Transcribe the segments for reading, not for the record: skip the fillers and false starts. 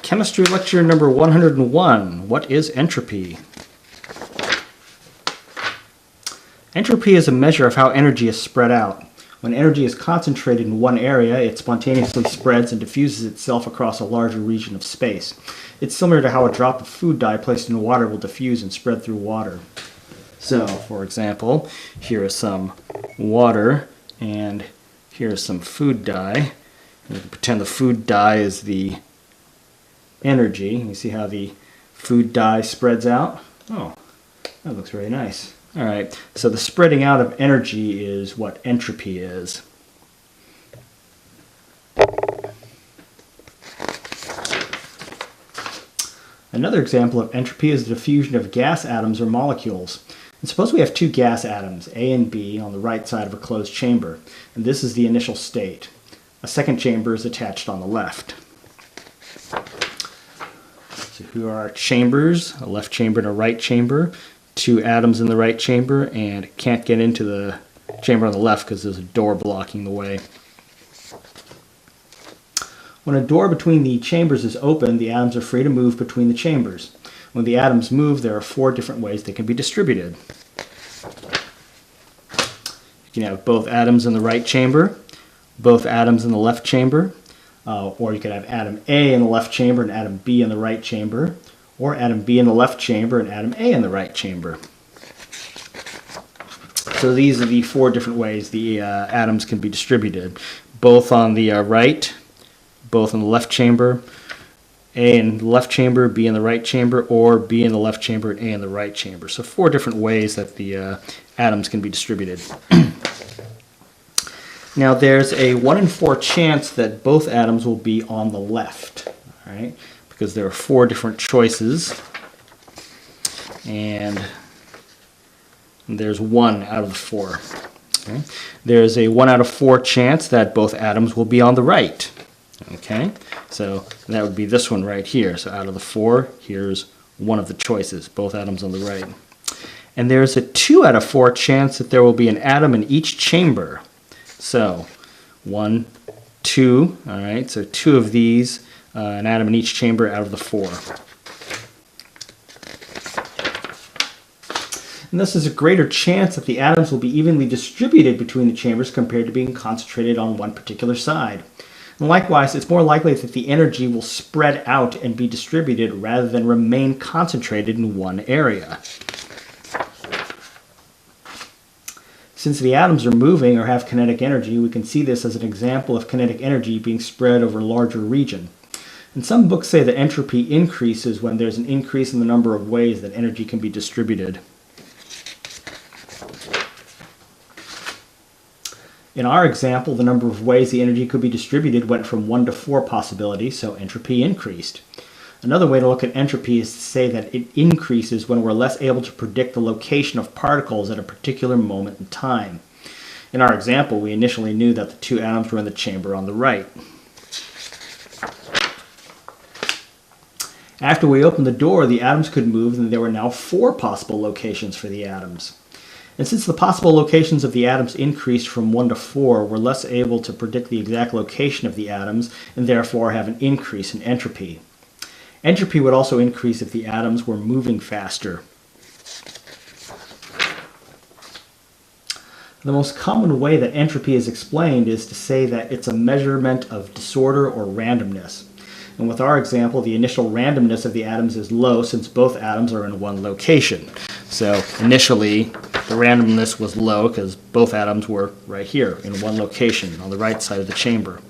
Chemistry lecture number 101. What is entropy? Entropy is a measure of how energy is spread out. When energy is concentrated in one area, it spontaneously spreads and diffuses itself across a larger region of space. It's similar to how a drop of food dye placed in water will diffuse and spread through water. So, for example, here is some water, and here is some food dye. We can pretend the food dye is the energy. You see how the food dye spreads out? Oh, that looks very nice. All right, so the spreading out of energy is what entropy is. Another example of entropy is the diffusion of gas atoms or molecules. And suppose we have two gas atoms, A and B, on the right side of a closed chamber, and this is the initial state. A second chamber is attached on the left. So here are our chambers, a left chamber and a right chamber. Two atoms in the right chamber, and can't get into the chamber on the left because there's a door blocking the way. When a door between the chambers is open, the atoms are free to move between the chambers. When the atoms move, there are 4 different ways they can be distributed. You can have both atoms in the right chamber, both atoms in the left chamber, or you could have atom A in the left chamber and atom B in the right chamber, or atom B in the left chamber and atom A in the right chamber. So these are the 4 different ways the atoms can be distributed. Both on the right, both in the left chamber, A in the left chamber, B in the right chamber, or B in the left chamber and A in the right chamber. So 4 different ways that the atoms can be distributed. Now there's a 1 in 4 chance that both atoms will be on the left, all right? Because there are 4 different choices, and there's 1 out of the 4. Okay? There's a 1 out of 4 chance that both atoms will be on the right. Okay, so that would be this one right here. So out of the 4, here's one of the choices, both atoms on the right. And there's a 2 out of 4 chance that there will be an atom in each chamber. So 1, 2, all right, so 2 of these, an atom in each chamber out of the 4. And this is a greater chance that the atoms will be evenly distributed between the chambers compared to being concentrated on one particular side. And likewise, it's more likely that the energy will spread out and be distributed rather than remain concentrated in one area. Since the atoms are moving or have kinetic energy, we can see this as an example of kinetic energy being spread over a larger region. And some books say that entropy increases when there's an increase in the number of ways that energy can be distributed. In our example, the number of ways the energy could be distributed went from 1 to 4 possibilities, so entropy increased. Another way to look at entropy is to say that it increases when we're less able to predict the location of particles at a particular moment in time. In our example, we initially knew that the 2 atoms were in the chamber on the right. After we opened the door, the atoms could move, and there were now 4 possible locations for the atoms. And since the possible locations of the atoms increased from 1 to 4, we're less able to predict the exact location of the atoms, and therefore have an increase in entropy. Entropy would also increase if the atoms were moving faster. The most common way that entropy is explained is to say that it's a measurement of disorder or randomness. And with our example, the initial randomness of the atoms is low since both atoms are in one location. So initially, the randomness was low because both atoms were right here in one location on the right side of the chamber.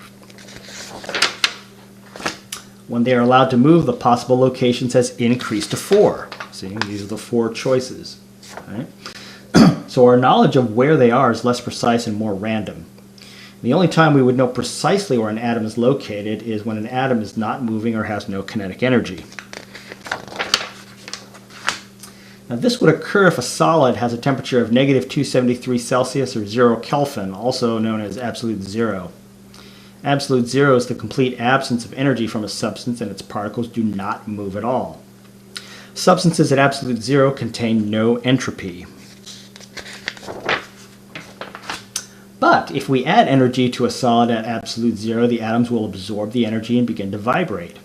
When they are allowed to move, the possible locations has increased to 4. See, these are the 4 choices. Right? So our knowledge of where they are is less precise and more random. The only time we would know precisely where an atom is located is when an atom is not moving or has no kinetic energy. Now this would occur if a solid has a temperature of negative 273 Celsius or 0 Kelvin, also known as absolute zero. Absolute zero is the complete absence of energy from a substance, and its particles do not move at all. Substances at absolute zero contain no entropy. But if we add energy to a solid at absolute zero, the atoms will absorb the energy and begin to vibrate.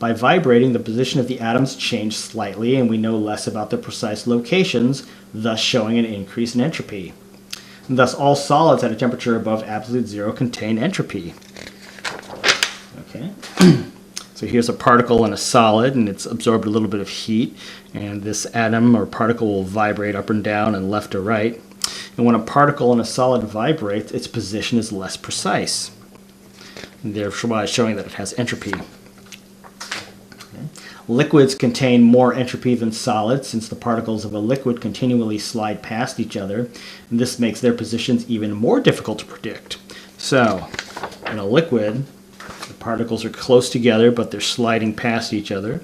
By vibrating, the position of the atoms change slightly, and we know less about their precise locations, thus showing an increase in entropy. And thus, all solids at a temperature above absolute zero contain entropy. Okay. So here's a particle in a solid, and it's absorbed a little bit of heat, and this atom or particle will vibrate up and down and left or right. And when a particle in a solid vibrates, its position is less precise, thereby showing that it has entropy. Okay. Liquids contain more entropy than solids, since the particles of a liquid continually slide past each other, and this makes their positions even more difficult to predict. So, in a liquid, the particles are close together, but they're sliding past each other.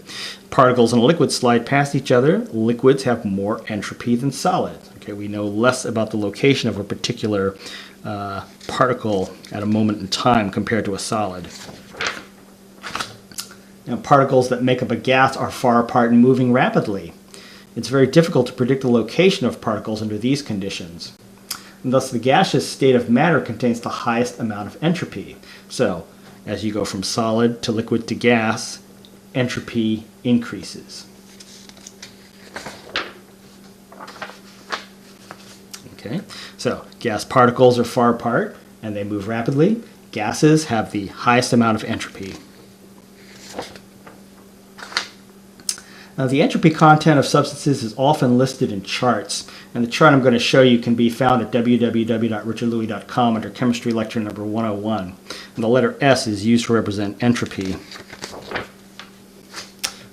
Particles in a liquid slide past each other. Liquids have more entropy than solids. Okay, we know less about the location of a particular particle at a moment in time compared to a solid. Now, particles that make up a gas are far apart and moving rapidly. It's very difficult to predict the location of particles under these conditions. And thus, the gaseous state of matter contains the highest amount of entropy. So, as you go from solid to liquid to gas, entropy increases. Okay, so gas particles are far apart and they move rapidly. Gases have the highest amount of entropy. Now, the entropy content of substances is often listed in charts, and the chart I'm going to show you can be found at www.richardlouis.com under Chemistry Lecture number 101. And the letter S is used to represent entropy.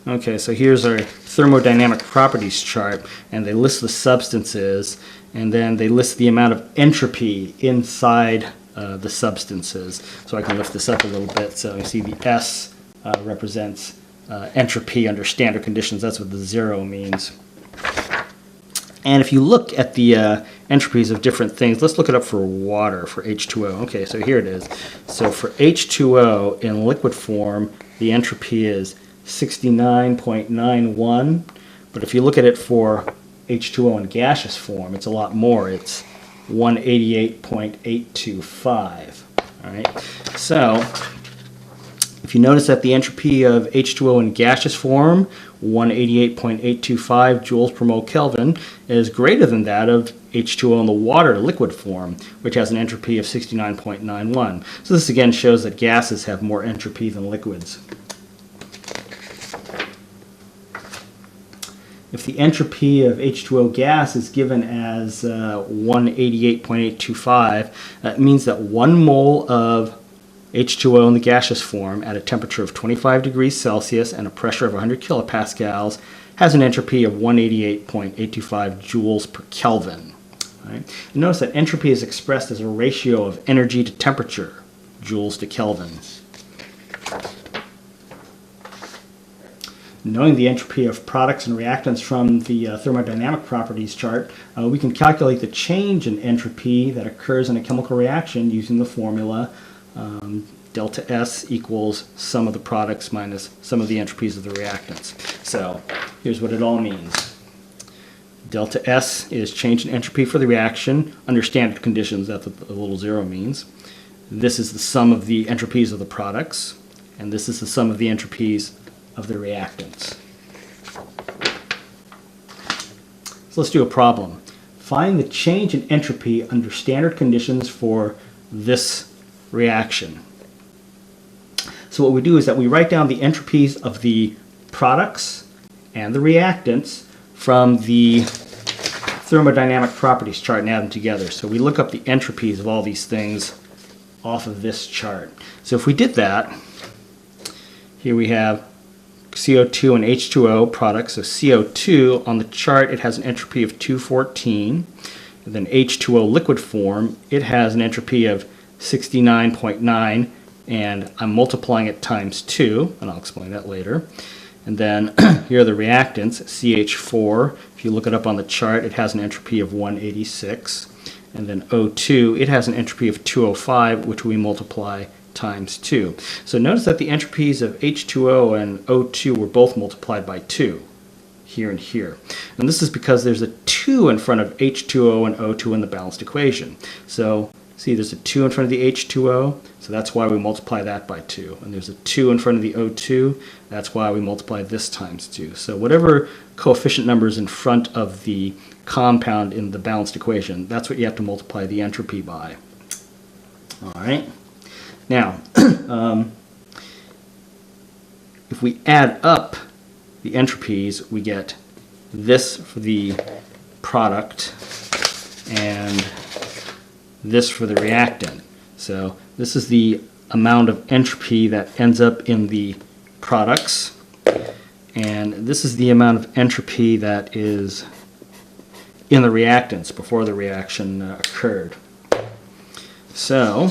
Okay, so here's our thermodynamic properties chart, and they list the substances, and then they list the amount of entropy inside the substances. So I can lift this up a little bit. So you see the S represents entropy under standard conditions. That's what the 0 means. And if you look at the entropies of different things, let's look it up for water, for H2O. Okay, so here it is. So for H2O in liquid form, the entropy is 69.91. But if you look at it for H2O in gaseous form, it's a lot more. It's 188.825. All right. So if you notice that the entropy of H2O in gaseous form, 188.825 joules per mole Kelvin, is greater than that of H2O in the water liquid form, which has an entropy of 69.91. So this again shows that gases have more entropy than liquids. If the entropy of H2O gas is given as 188.825, that means that 1 mole of H2O in the gaseous form at a temperature of 25 degrees Celsius and a pressure of 100 kilopascals has an entropy of 188.825 joules per Kelvin. Right? And notice that entropy is expressed as a ratio of energy to temperature, joules to Kelvin. Knowing the entropy of products and reactants from the thermodynamic properties chart, we can calculate the change in entropy that occurs in a chemical reaction using the formula delta S equals sum of the products minus sum of the entropies of the reactants. So here's what it all means. Delta S is change in entropy for the reaction under standard conditions. That's what the little 0 means. This is the sum of the entropies of the products, and this is the sum of the entropies of the reactants. So let's do a problem. Find the change in entropy under standard conditions for this reaction. So what we do is that we write down the entropies of the products and the reactants from the thermodynamic properties chart and add them together. So we look up the entropies of all these things off of this chart. So if we did that, here we have CO2 and H2O products. So CO2 on the chart, it has an entropy of 214. And then H2O liquid form, it has an entropy of 69.9, and I'm multiplying it times 2, and I'll explain that later. And then here are the reactants, CH4. If you look it up on the chart, it has an entropy of 186. And then O2, it has an entropy of 205, which we multiply times 2. So notice that the entropies of H2O and O2 were both multiplied by 2, here and here. And this is because there's a 2 in front of H2O and O2 in the balanced equation. So See, there's a 2 in front of the H2O, so that's why we multiply that by 2. And there's a 2 in front of the O2, that's why we multiply this times 2. So whatever coefficient number is in front of the compound in the balanced equation, that's what you have to multiply the entropy by. All right. Now, if we add up the entropies, we get this for the product and this for the reactant. So this is the amount of entropy that ends up in the products, and this is the amount of entropy that is in the reactants before the reaction occurred. So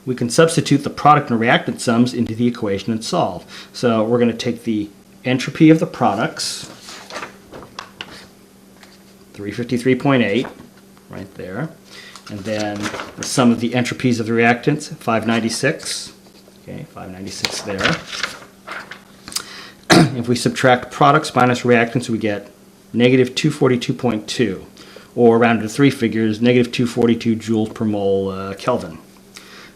we can substitute the product and reactant sums into the equation and solve. So we're going to take the entropy of the products, 353.8, right there, and then the sum of the entropies of the reactants, 596. Okay, 596 there. If we subtract products minus reactants, we get negative 242.2, or rounded to 3 figures, negative 242 joules per mole Kelvin.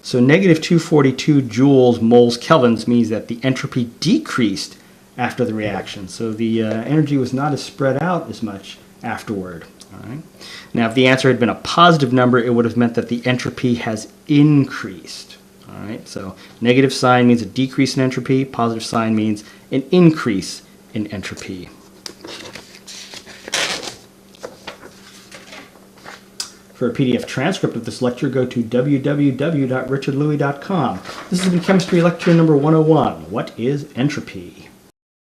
So negative 242 joules moles kelvins means that the entropy decreased after the reaction. So the energy was not as spread out as much afterward. All right. Now, if the answer had been a positive number, it would have meant that the entropy has increased. All right. So negative sign means a decrease in entropy. Positive sign means an increase in entropy. For a PDF transcript of this lecture, go to www.richardlouis.com. This has been Chemistry Lecture number 101. What is entropy?